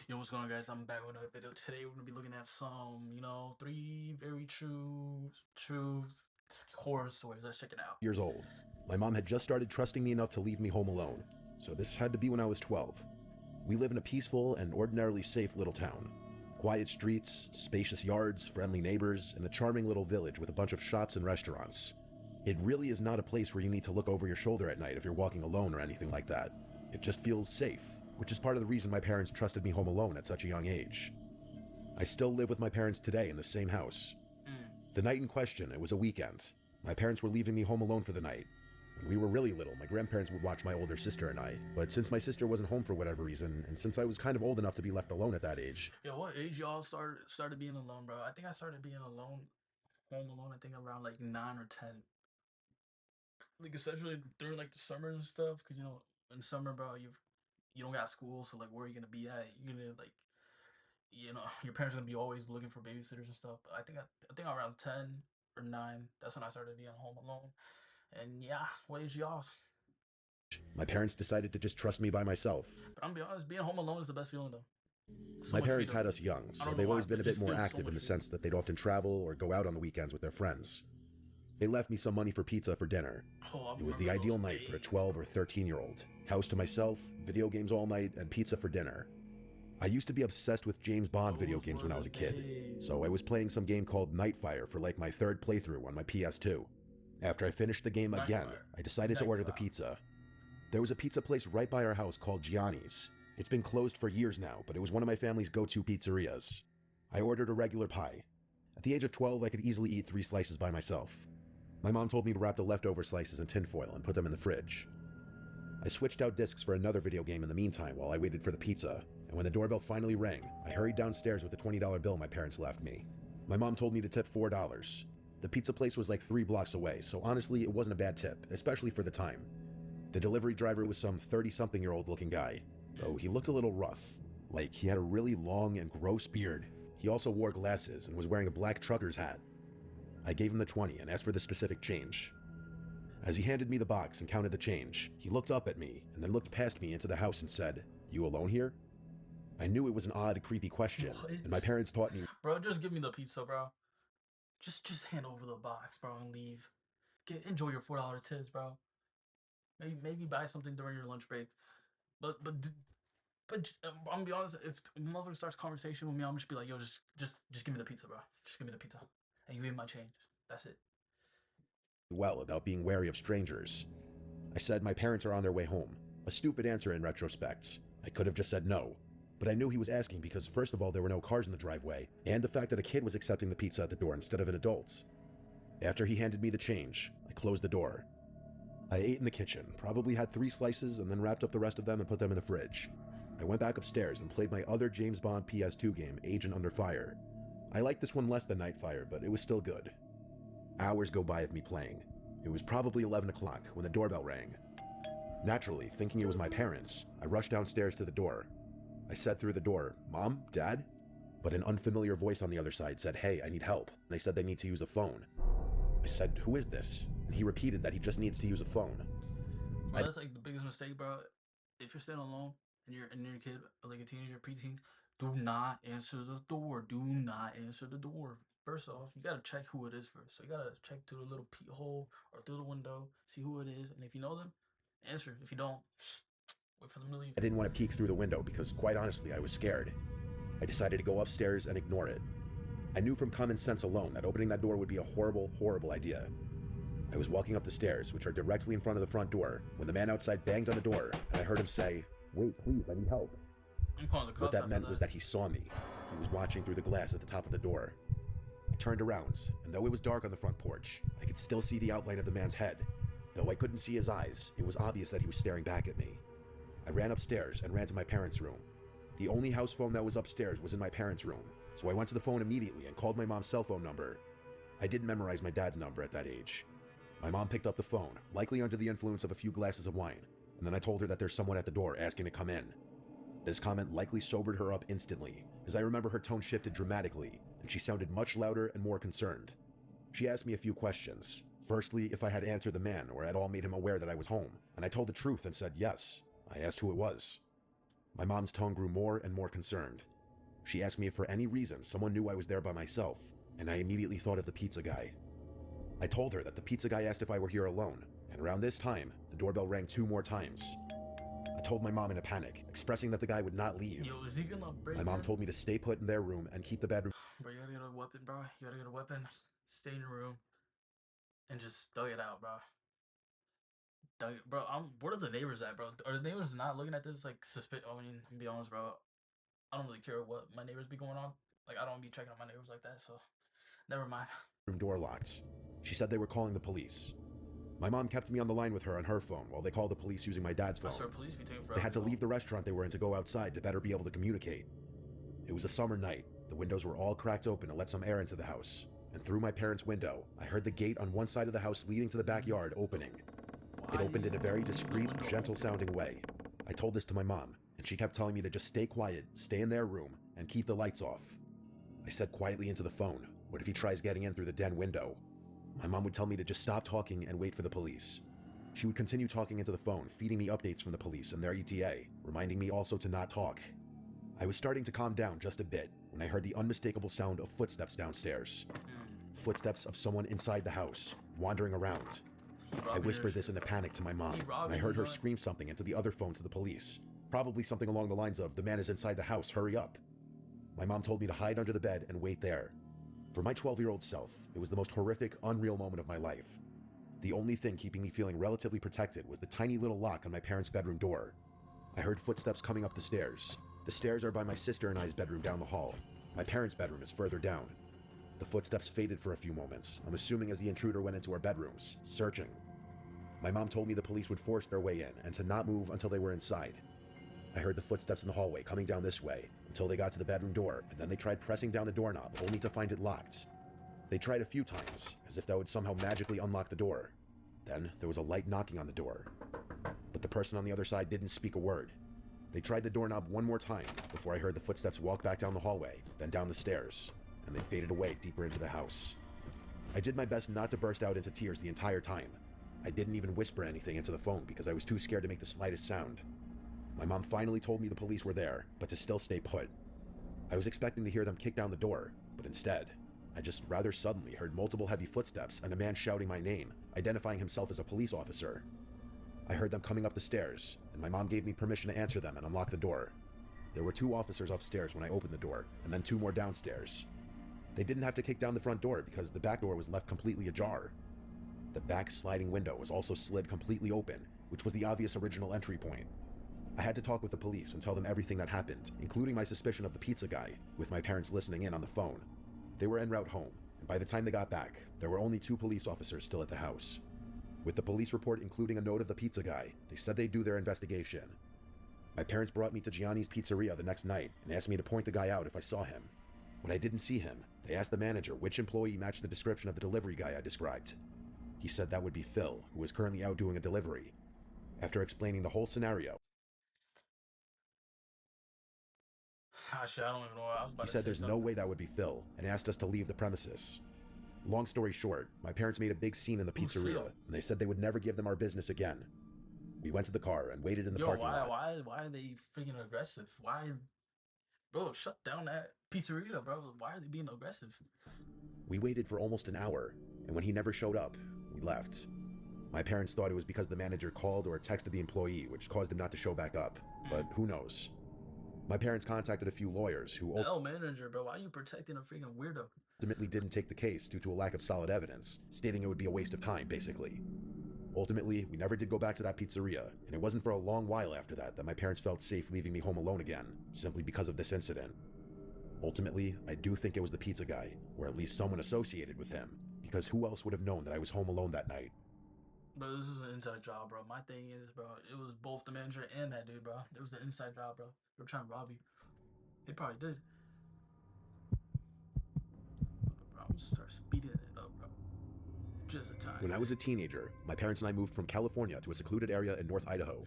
Yo, what's going on, guys? I'm back with another video. Today we're gonna be looking at some, three very true horror stories. Let's check it out. Years old. My mom had just started trusting me enough to leave me home alone, so this had to be when I was 12. We live in a peaceful and ordinarily safe little town. Quiet streets, spacious yards, friendly neighbors, and a charming little village with a bunch of shops and restaurants. It really is not a place where you need to look over your shoulder at night if you're walking alone or anything like that. It just feels safe, which is part of the reason my parents trusted me home alone at such a young age. I still live with my parents today in the same house. The night in question, it was a weekend. My parents were leaving me home alone for the night. When we were really little, my grandparents would watch my older sister and I, but since my sister wasn't home for whatever reason, and since I was kind of old enough to be left alone at that age. Yo, what age y'all started being alone, bro? I think I started being alone, home alone. I think around like 9 or 10. Like especially during like the summer and stuff, because in summer, bro, you don't got school, so like where are you gonna be at? You're gonna like your parents are gonna be always looking for babysitters and stuff. But I think around 10 or 9, that's when I started being home alone. And yeah, what age y'all? My parents decided to just trust me by myself. But I'm gonna be honest, being home alone is the best feeling though. So My much parents freedom. had us young, I so don't know they've why, always but been a it bit just more feels so active in much the freedom. sense that they'd often travel or go out on the weekends with their friends. They left me some money for pizza for dinner. Oh, I It was the remember ideal those night for a days. 12 or 13-year-old. House to myself, video games all night, and pizza for dinner. I used to be obsessed with James Bond video Those games were when I the was a kid, days. so I was playing some game called Nightfire for like my third playthrough on my PS2. After I finished the game again, Nightfire. I decided to order the Nightcloud. pizza. There was a pizza place right by our house called Gianni's. It's been closed for years now, but it was one of my family's go-to pizzerias. I ordered a regular pie. At the age of 12, I could easily eat 3 slices by myself. My mom told me to wrap the leftover slices in tinfoil and put them in the fridge. I switched out discs for another video game in the meantime while I waited for the pizza, and when the doorbell finally rang, I hurried downstairs with the $20 bill my parents left me. My mom told me to tip $4. The pizza place was like 3 blocks away, so honestly, it wasn't a bad tip, especially for the time. The delivery driver was some 30-something-year-old looking guy, though he looked a little rough. Like, he had a really long and gross beard. He also wore glasses and was wearing a black trucker's hat. I gave him the 20 and asked for the specific change. As he handed me the box and counted the change, he looked up at me and then looked past me into the house and said, "You alone here?" I knew it was an odd, creepy question, and my What? parents taught me. Bro, just give me the pizza, bro. Just hand over the box, bro, and leave. Enjoy your $4 tips, bro. Maybe buy something during your lunch break. But I'm gonna be honest. If a mother starts conversation with me, I'm just be like, yo, just give me the pizza, bro. Just give me the pizza, and you give me my change. That's it. well about being wary of strangers. I said my parents are on their way home. A stupid answer in retrospect. I could have just said no. But I knew he was asking because first of all, there were no cars in the driveway, and the fact that a kid was accepting the pizza at the door instead of an adult. After he handed me the change, I closed the door. I ate in the kitchen, probably had 3 slices, and then wrapped up the rest of them and put them in the fridge. I went back upstairs and played my other James Bond PS2 game, Agent Under Fire. I liked this one less than Nightfire, but it was still good. Hours go by of me playing. It was probably 11 o'clock when the doorbell rang. Naturally, thinking it was my parents, I rushed downstairs to the door. I said through the door, "Mom? Dad?" But an unfamiliar voice on the other side said, "Hey, I need help." They said they need to use a phone. I said, "Who is this?" And he repeated that he just needs to use a phone. Bro, that's like the biggest mistake, bro. If you're staying alone and you're a kid, like a teenager, preteen, do not answer the door. Do not answer the door. First off, you gotta check who it is first. So you gotta check through the little peep hole or through the window, see who it is, and if you know them, answer. If you don't, wait for them to leave. I didn't want to peek through the window because, quite honestly, I was scared. I decided to go upstairs and ignore it. I knew from common sense alone that opening that door would be a horrible, horrible idea. I was walking up the stairs, which are directly in front of the front door, when the man outside banged on the door, and I heard him say, "Wait, please, I need help." I'm calling the What cops that after meant that. was that he saw me. He was watching through the glass at the top of the door. I turned around, and though it was dark on the front porch, I could still see the outline of the man's head. Though I couldn't see his eyes, it was obvious that he was staring back at me. I ran upstairs and ran to my parents' room. The only house phone that was upstairs was in my parents' room, so I went to the phone immediately and called my mom's cell phone number. I didn't memorize my dad's number at that age. My mom picked up the phone, likely under the influence of a few glasses of wine, and then I told her that there's someone at the door asking to come in. This comment likely sobered her up instantly, as I remember her tone shifted dramatically, and she sounded much louder and more concerned. She asked me a few questions. Firstly, if I had answered the man or at all made him aware that I was home, and I told the truth and said yes. I asked who it was. My mom's tone grew more and more concerned. She asked me if for any reason someone knew I was there by myself, and I immediately thought of the pizza guy. I told her that the pizza guy asked if I were here alone, and around this time, the doorbell rang 2 more times. I told my mom in a panic, expressing that the guy would not leave. Yo, is he gonna break My mom in? told me to stay put in their room and keep the bedroom. Bro, you gotta get a weapon, bro. You gotta get a weapon. Stay in your room and just thug it out, bro. Bro, what are the neighbors at, bro? Are the neighbors not looking at this like suspicious? I mean, to be honest, bro, I don't really care what my neighbors be going on. Like, I don't be checking on my neighbors like that, so never mind. Door locked. She said they were calling the police. My mom kept me on the line with her on her phone while they called the police using my dad's phone. Sir, police be taking forever. They had to leave the restaurant they were in to go outside to better be able to communicate. It was a summer night. The windows were all cracked open to let some air into the house. And through my parents' window, I heard the gate on one side of the house leading to the backyard opening. It opened in a very discreet, gentle-sounding way. I told this to my mom, and she kept telling me to just stay quiet, stay in their room, and keep the lights off. I said quietly into the phone, "What if he tries getting in through the den window?" My mom would tell me to just stop talking and wait for the police. She would continue talking into the phone, feeding me updates from the police and their ETA, reminding me also to not talk. I was starting to calm down just a bit when I heard the unmistakable sound of footsteps downstairs. Footsteps of someone inside the house, wandering around. I whispered this in a panic to my mom, and I heard her scream something into the other phone to the police. Probably something along the lines of, "The man is inside the house, hurry up." My mom told me to hide under the bed and wait there. For my 12-year-old self, it was the most horrific, unreal moment of my life. The only thing keeping me feeling relatively protected was the tiny little lock on my parents' bedroom door. I heard footsteps coming up the stairs. The stairs are by my sister and I's bedroom down the hall. My parents' bedroom is further down. The footsteps faded for a few moments, I'm assuming as the intruder went into our bedrooms, searching. My mom told me the police would force their way in and to not move until they were inside. I heard the footsteps in the hallway coming down this way until they got to the bedroom door, and then they tried pressing down the doorknob only to find it locked. They tried a few times, as if that would somehow magically unlock the door. Then there was a light knocking on the door, but the person on the other side didn't speak a word. They tried the doorknob one more time before I heard the footsteps walk back down the hallway, then down the stairs, and they faded away deeper into the house. I did my best not to burst out into tears the entire time. I didn't even whisper anything into the phone because I was too scared to make the slightest sound. My mom finally told me the police were there, but to still stay put. I was expecting to hear them kick down the door, but instead, I just rather suddenly heard multiple heavy footsteps and a man shouting my name, identifying himself as a police officer. I heard them coming up the stairs, and my mom gave me permission to answer them and unlock the door. There were 2 officers upstairs when I opened the door, and then 2 more downstairs. They didn't have to kick down the front door because the back door was left completely ajar. The back sliding window was also slid completely open, which was the obvious original entry point. I had to talk with the police and tell them everything that happened, including my suspicion of the pizza guy, with my parents listening in on the phone. They were en route home, and by the time they got back, there were only 2 police officers still at the house. With the police report including a note of the pizza guy, they said they'd do their investigation. My parents brought me to Gianni's Pizzeria the next night and asked me to point the guy out if I saw him. When I didn't see him, they asked the manager which employee matched the description of the delivery guy I described. He said that would be Phil, who is currently out doing a delivery. After explaining the whole scenario, Shit, I don't even know what I was about he to said say there's no way that would be Phil, and asked us to leave the premises. Long story short, my parents made a big scene in the pizzeria, and they said they would never give them our business again. We went to the car and waited in the parking lot. Why are they freaking aggressive? Why, bro? Shut down that pizzeria, bro. Why are they being aggressive? We waited for almost an hour, and when he never showed up, we left. My parents thought it was because the manager called or texted the employee, which caused him not to show back up, but who knows? My parents contacted a few lawyers who manager, bro, why are you protecting a freaking weirdo? Ultimately didn't take the case due to a lack of solid evidence, stating it would be a waste of time, basically. Ultimately, we never did go back to that pizzeria, and it wasn't for a long while after that that my parents felt safe leaving me home alone again, simply because of this incident. Ultimately, I do think it was the pizza guy, or at least someone associated with him, because who else would have known that I was home alone that night? Bro, this is an inside job, bro. My thing is, bro, it was both the manager and that dude, bro. It was an inside job, bro. They were trying to rob you. They probably did. Bro, I'm gonna start speeding it up, bro. Just a time. When I was a teenager, my parents and I moved from California to a secluded area in North Idaho.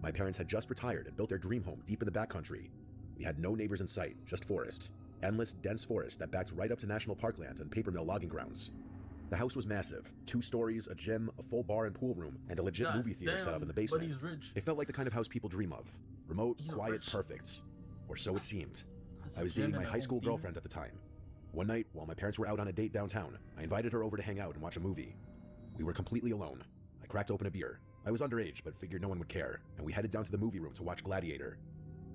My parents had just retired and built their dream home deep in the backcountry. We had no neighbors in sight, just forest. Endless, dense forest that backed right up to national parklands and paper mill logging grounds. The house was massive. 2 stories, a gym, a full bar and pool room, and a legit movie theater set up in the basement. But he's rich. It felt like the kind of house people dream of. Remote, He's a quiet, rich. perfect. Or so it seemed. That's I a was gym dating and my a high home school theater. girlfriend at the time. One night, while my parents were out on a date downtown, I invited her over to hang out and watch a movie. We were completely alone. I cracked open a beer. I was underage, but figured no one would care, and we headed down to the movie room to watch Gladiator.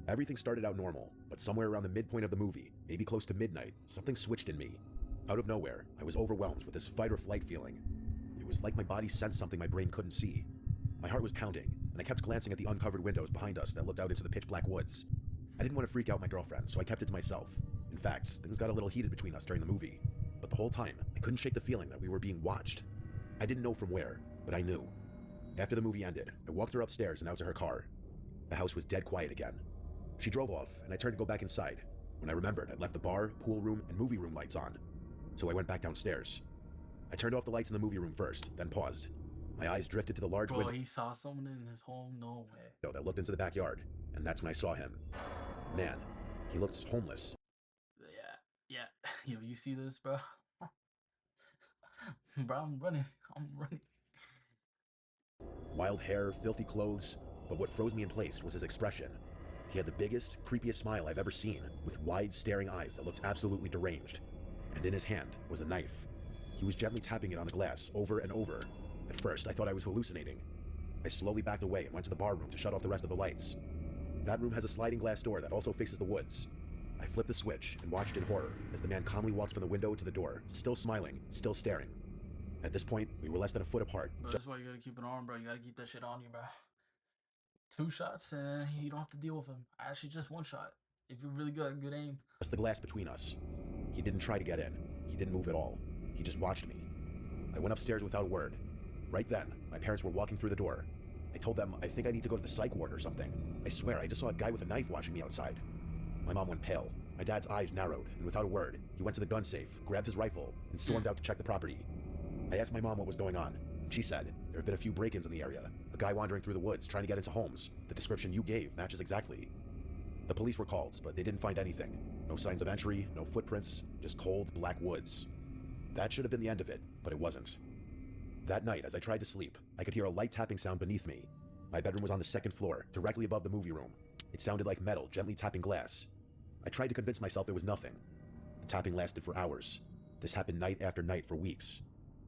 Everything started out normal, but somewhere around the midpoint of the movie, maybe close to midnight, something switched in me. Out of nowhere, I was overwhelmed with this fight or flight feeling. It was like my body sensed something my brain couldn't see. My heart was pounding, and I kept glancing at the uncovered windows behind us that looked out into the pitch black woods. I didn't want to freak out my girlfriend, so I kept it to myself. In fact, things got a little heated between us during the movie, but the whole time, I couldn't shake the feeling that we were being watched. I didn't know from where, but I knew. After the movie ended, I walked her upstairs and out to her car. The house was dead quiet again. She drove off, and I turned to go back inside, when I remembered I'd left the bar, pool room, and movie room lights on. So I went back downstairs. I turned off the lights in the movie room first, then paused. My eyes drifted to the large Bro, window he saw someone in his home. No way. that looked into the backyard, and that's when I saw him. Man, he looked homeless. Yeah. Yo, you see this, bro? Bro, I'm running. I'm running. Wild hair, filthy clothes, but what froze me in place was his expression. He had the biggest, creepiest smile I've ever seen, with wide, staring eyes that looked absolutely deranged. And in his hand was a knife. He was gently tapping it on the glass over and over. At first, I thought I was hallucinating. I slowly backed away and went to the bar room to shut off the rest of the lights. That room has a sliding glass door that also faces the woods. I flipped the switch and watched in horror as the man calmly walked from the window to the door, still smiling, still staring. At this point, we were less than a foot apart. Bro, that's why you gotta keep an arm, bro. You gotta keep that shit on you, bro. 2 shots and you don't have to deal with him. Actually, just 1 shot. If you're really good at good aim. Just the glass between us. He didn't try to get in. He didn't move at all. He just watched me. I went upstairs without a word. Right then, my parents were walking through the door. I told them I think I need to go to the psych ward or something. I swear, I just saw a guy with a knife watching me outside. My mom went pale. My dad's eyes narrowed, and without a word, he went to the gun safe, grabbed his rifle, and stormed out to check the property. I asked my mom what was going on. She said, there have been a few break-ins in the area. A guy wandering through the woods trying to get into homes. The description you gave matches exactly. The police were called, but they didn't find anything. No signs of entry, no footprints, just cold, black woods. That should have been the end of it, but it wasn't. That night, as I tried to sleep, I could hear a light tapping sound beneath me. My bedroom was on the second floor, directly above the movie room. It sounded like metal gently tapping glass. I tried to convince myself it was nothing. The tapping lasted for hours. This happened night after night for weeks.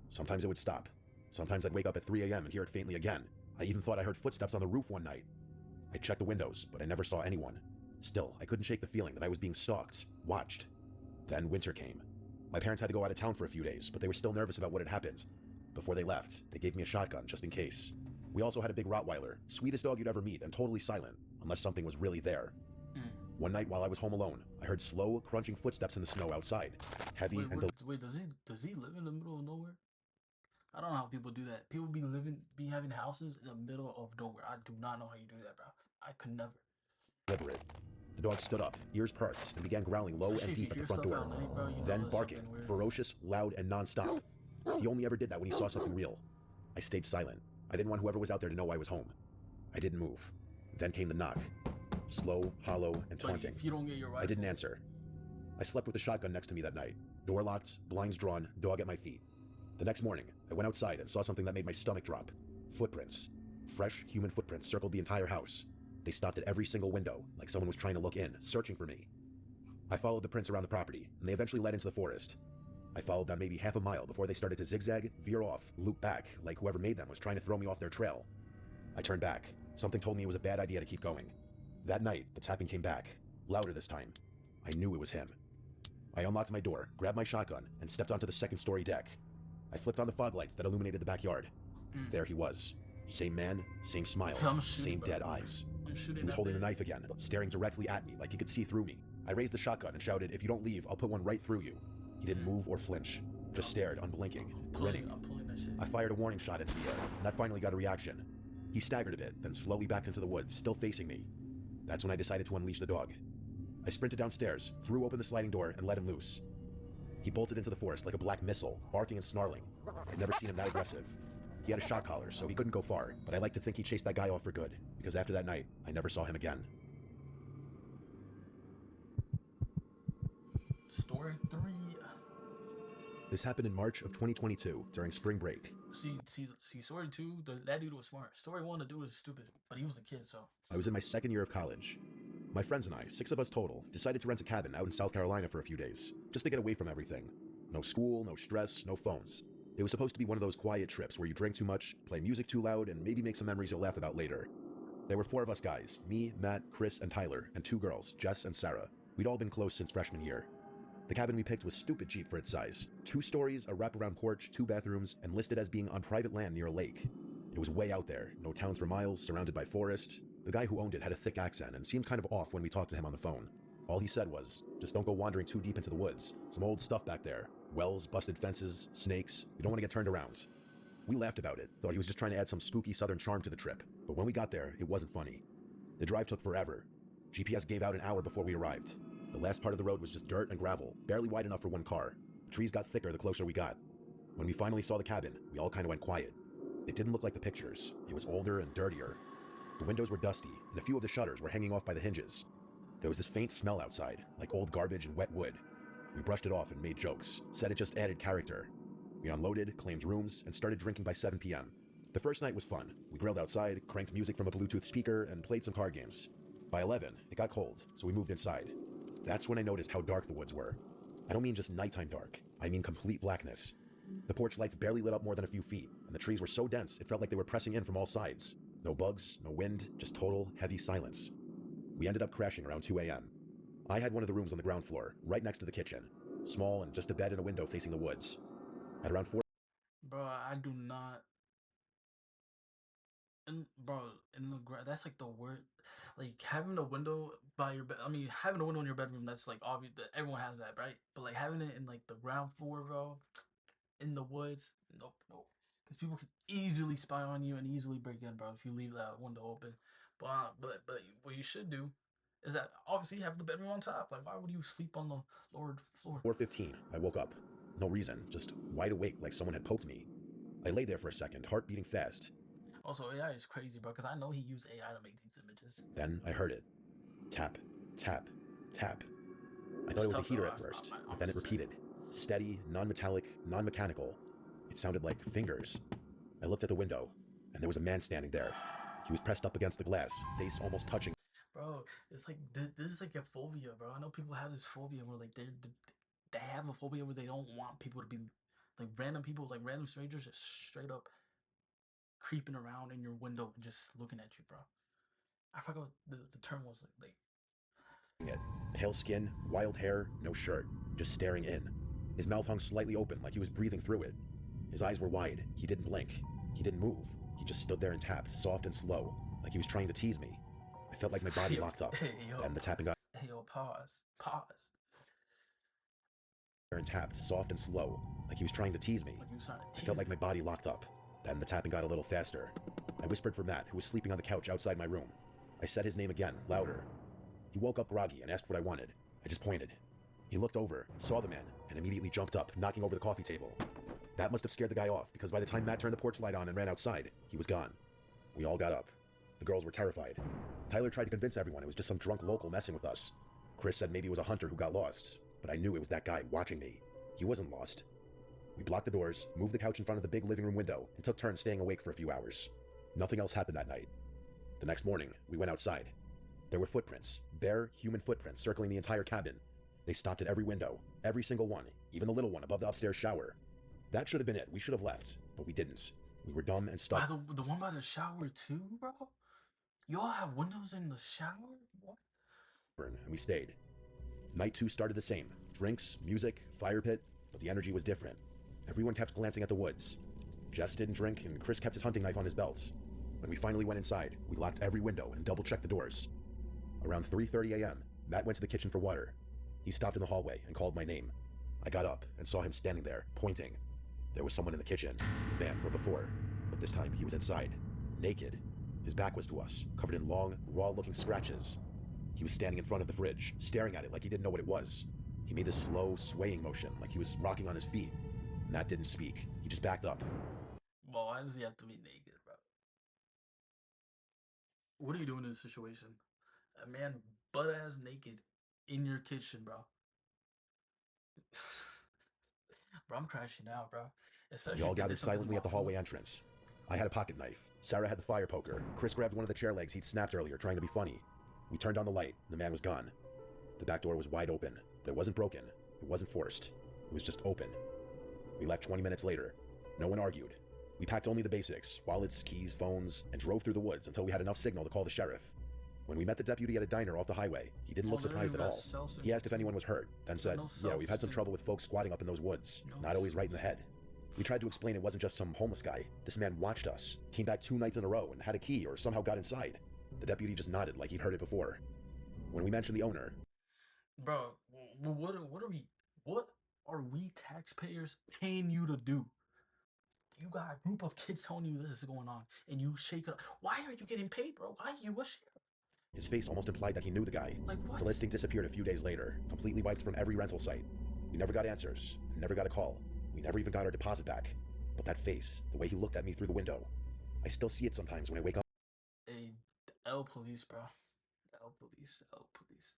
Sometimes it would stop. Sometimes I'd wake up at 3 a.m. and hear it faintly again. I even thought I heard footsteps on the roof one night. I checked the windows, but I never saw anyone. Still, I couldn't shake the feeling that I was being stalked, watched. Then winter came. My parents had to go out of town for a few days, but they were still nervous about what had happened. Before they left, they gave me a shotgun just in case. We also had a big Rottweiler, sweetest dog you'd ever meet and totally silent, unless something was really there. One night while I was home alone, I heard slow, crunching footsteps in the snow outside. Heavy and Wait, does he live in the middle of nowhere? I don't know how people do that. People be having houses in the middle of nowhere. I do not know how you do that, bro. I could never. deliberate. The dog stood up, ears perked, and began growling low Especially and if you deep at hear the front stuff door. at night, bro, you know Then there's barking, something weird. ferocious, loud, and nonstop. He only ever did that when he saw something real. I stayed silent. I didn't want whoever was out there to know I was home. I didn't move. Then came the knock. Slow, hollow, and But taunting. if you don't get your rifle, I didn't answer. I slept with the shotgun next to me that night. Door locked, blinds drawn, dog at my feet. The next morning, I went outside and saw something that made my stomach drop. Footprints. Fresh human footprints circled the entire house. They stopped at every single window, like someone was trying to look in, searching for me. I followed the prints around the property, and they eventually led into the forest. I followed them maybe half a mile before they started to zigzag, veer off, loop back, like whoever made them was trying to throw me off their trail. I turned back. Something told me it was a bad idea to keep going. That night, the tapping came back, louder this time. I knew it was him. I unlocked my door, grabbed my shotgun, and stepped onto the second-story deck. I flipped on the fog lights that illuminated the backyard. There he was. Same man, same smile, same dead eyes. He was holding a knife again, staring directly at me like he could see through me. I raised the shotgun and shouted, "If you don't leave, I'll put one right through you." He didn't move or flinch, just stared, unblinking, grinning. I'm pulling that shit. I fired a warning shot into the air, and that finally got a reaction. He staggered a bit, then slowly backed into the woods, still facing me. That's when I decided to unleash the dog. I sprinted downstairs, threw open the sliding door, and let him loose. He bolted into the forest like a black missile, barking and snarling. I'd never seen him that aggressive. He had a shock collar, so he couldn't go far, but I like to think he chased that guy off for good, because after that night, I never saw him again. Story 3. This happened in March of 2022, during spring break. See. Story two, that dude was smart. Story one, the dude was stupid, but he was a kid, so. I was in my second year of college. My friends and I, 6 of us total, decided to rent a cabin out in South Carolina for a few days, just to get away from everything. No school, no stress, no phones. It was supposed to be one of those quiet trips where you drink too much, play music too loud, and maybe make some memories you'll laugh about later. There were 4 of us guys, me, Matt, Chris, and Tyler, and 2 girls, Jess and Sarah. We'd all been close since freshman year. The cabin we picked was stupid cheap for its size. 2 stories, a wraparound porch, 2 bathrooms, and listed as being on private land near a lake. It was way out there, no towns for miles, surrounded by forest. The guy who owned it had a thick accent and seemed kind of off when we talked to him on the phone. All he said was, just don't go wandering too deep into the woods. Some old stuff back there. Wells, busted fences, snakes. You don't want to get turned around. We laughed about it, thought he was just trying to add some spooky southern charm to the trip. But when we got there, it wasn't funny. The drive took forever. GPS gave out an hour before we arrived. The last part of the road was just dirt and gravel, barely wide enough for one car. The trees got thicker the closer we got. When we finally saw the cabin, we all kind of went quiet. It didn't look like the pictures. It was older and dirtier. The windows were dusty, and a few of the shutters were hanging off by the hinges. There was this faint smell outside, like old garbage and wet wood. We brushed it off and made jokes, said it just added character. We unloaded, claimed rooms, and started drinking by 7 p.m. The first night was fun. We grilled outside, cranked music from a Bluetooth speaker, and played some card games. By 11, it got cold, so we moved inside. That's when I noticed how dark the woods were. I don't mean just nighttime dark, I mean complete blackness. The porch lights barely lit up more than a few feet, and the trees were so dense it felt like they were pressing in from all sides. No bugs, no wind, just total, heavy silence. We ended up crashing around 2 a.m. I had one of the rooms on the ground floor, right next to the kitchen. Small and just a bed and a window facing the woods. At around 4 Bro, I do not. And bro, in the that's like the word. Like having a window by your bed. I mean, having a window in your bedroom. That's like obvious. That everyone has that, right? But like having it in like the ground floor, bro, in the woods. Nope, nope. Because people can easily spy on you and easily break in, bro, if you leave that window open. But what you should do is that obviously you have the bedroom on top. Like, why would you sleep on the lower floor? 4:15, I woke up. No reason, just wide awake like someone had poked me. I lay there for a second, heart beating fast. Also, AI is crazy, bro, because I know he used AI to make these images. Then I heard it. Tap, tap, tap. I thought It's it was the tough, though. heater at first, but then it repeated. Steady, non-metallic, non-mechanical. It sounded like fingers. I looked at the window, and there was a man standing there. He was pressed up against the glass, face almost touching. Bro, it's like this is like a phobia, bro. I know people have this phobia where like they have a phobia where they don't want people to be like random people, like random strangers, just straight up creeping around in your window and just looking at you, bro. I forgot what the term was like. It. Pale skin, wild hair, no shirt, just staring in. His mouth hung slightly open like he was breathing through it. His eyes were wide. He didn't blink. He didn't move. He just stood there and tapped, soft and slow, like he was trying to tease me. I felt like my body locked up. Hey yo, Then the tapping got hey yo, pause. there and tapped, soft and slow, like he was trying to tease me. Like you was trying to I tease felt like me. my body locked up. Then the tapping got a little faster. I whispered for Matt, who was sleeping on the couch outside my room. I said his name again, louder. He woke up groggy and asked what I wanted. I just pointed. He looked over, saw the man, and immediately jumped up, knocking over the coffee table. That must have scared the guy off, because by the time Matt turned the porch light on and ran outside, he was gone. We all got up. The girls were terrified. Tyler tried to convince everyone it was just some drunk local messing with us. Chris said maybe it was a hunter who got lost, but I knew it was that guy watching me. He wasn't lost. We blocked the doors, moved the couch in front of the big living room window, and took turns staying awake for a few hours. Nothing else happened that night. The next morning, we went outside. There were footprints, bare human footprints circling the entire cabin. They stopped at every window, every single one, even the little one above the upstairs shower. That should have been it. We should have left, but we didn't. We were dumb and By stuck. the one by the shower too, bro. You all have windows in the shower? What? And we stayed. Night 2 started the same. Drinks, music, fire pit, but the energy was different. Everyone kept glancing at the woods. Jess didn't drink, and Chris kept his hunting knife on his belt. When we finally went inside, we locked every window and double-checked the doors. Around 3:30 a.m., Matt went to the kitchen for water. He stopped in the hallway and called my name. I got up and saw him standing there, pointing. There was someone in the kitchen, the man from before, but this time he was inside, naked. His back was to us, covered in long, raw-looking scratches. He was standing in front of the fridge, staring at it like he didn't know what it was. He made this slow, swaying motion, like he was rocking on his feet. Matt didn't speak. He just backed up. Well, why does he have to be naked, bro? What are you doing in this situation? A man butt ass naked in your kitchen, bro. Bro, I'm crashing out, bro. We especially all if they gathered did something silently at the lawful. hallway entrance. I had a pocket knife. Sarah had the fire poker. Chris grabbed one of the chair legs he'd snapped earlier, trying to be funny. We turned on the light, and the man was gone. The back door was wide open, but it wasn't broken. It wasn't forced. It was just open. We left 20 minutes later. No one argued. We packed only the basics, wallets, keys, phones, and drove through the woods until we had enough signal to call the sheriff. When we met the deputy at a diner off the highway, he didn't look surprised at all. He asked if anyone was hurt, then said, yeah, we've had some trouble with folks squatting up in those woods, not always right in the head. We tried to explain it wasn't just some homeless guy. This man watched us, came back 2 nights in a row and had a key or somehow got inside. The deputy just nodded like he'd heard it before. When we mentioned the owner, Bro, what are we taxpayers paying you to do? You got a group of kids telling you this is going on, and you shake it up. Why are you getting paid, bro? Why are you a sheriff? his face almost implied that he knew the guy. Like what? The listing disappeared a few days later, completely wiped from every rental site. We never got answers, never got a call. We never even got our deposit back. But that face, the way he looked at me through the window, I still see it sometimes when I wake up. Hey, L police, bro. L police, L police.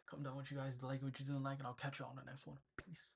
Come down what you guys like, what you didn't like, and I'll catch you on the next one. Peace.